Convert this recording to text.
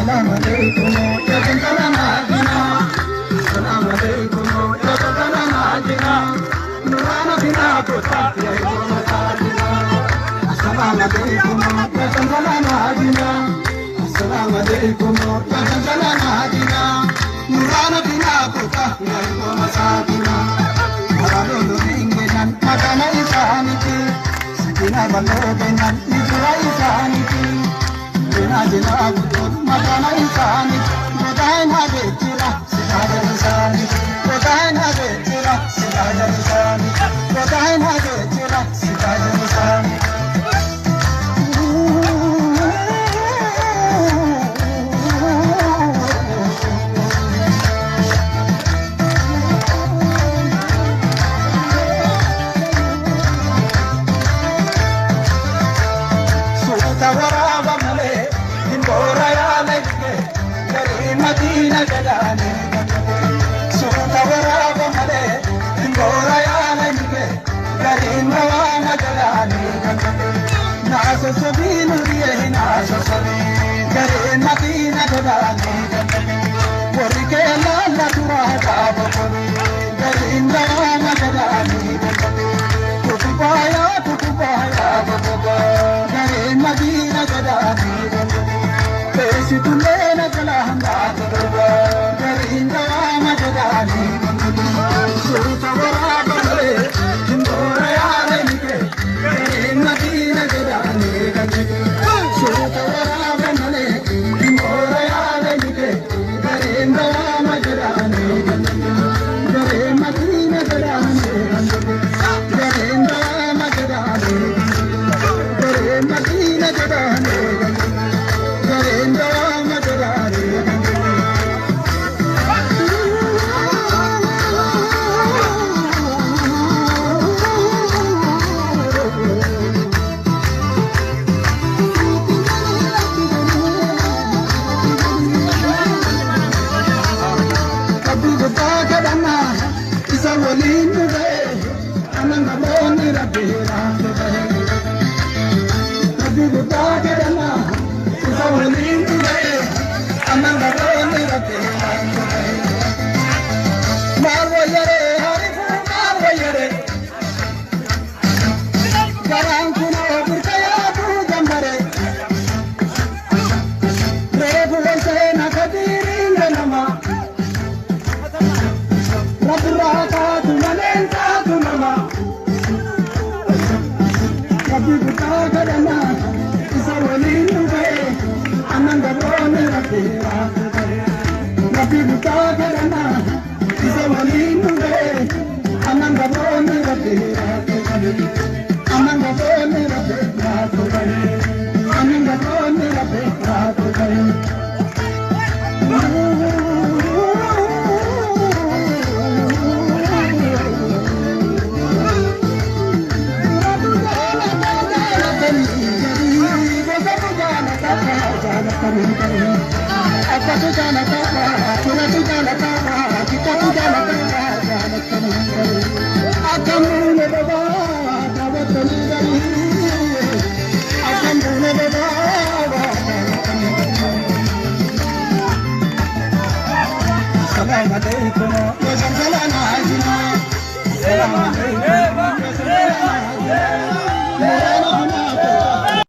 Salam alaikum ya jantala Madina. Salam alaikum ya jantala Madina. Nurana bina kota ya Madina. Salam alaikum ya jantala Madina. Salam alaikum ya jantala Madina. Nurana bina kota ya Madina. Maralo ringenan madana isaniti. Sakina balogenan nijra isaniti. Jina jina abdul madana insani, godain habe jira sijaja insani, godain habe jira sijaja insani, godain habe jira sijaja insani. Sutawara male. Madina gadane, Sutawara bamale, Ingora yana nige, Garin rawana gadane, Nasa sabinu riye nasa sabi, Garin Madina gadane, Warike la turata bapuri, Garin rawana gadane, Kutubaya bapura, Garin Madina gadane. Pesi tulena kalahanda turba garinda majadani Sutawara bale hindora yare nike garin madina gadani Sutawara bale hindora yare nike garinda majadani garin madina gadani garinda majadani garin madina gadani Akan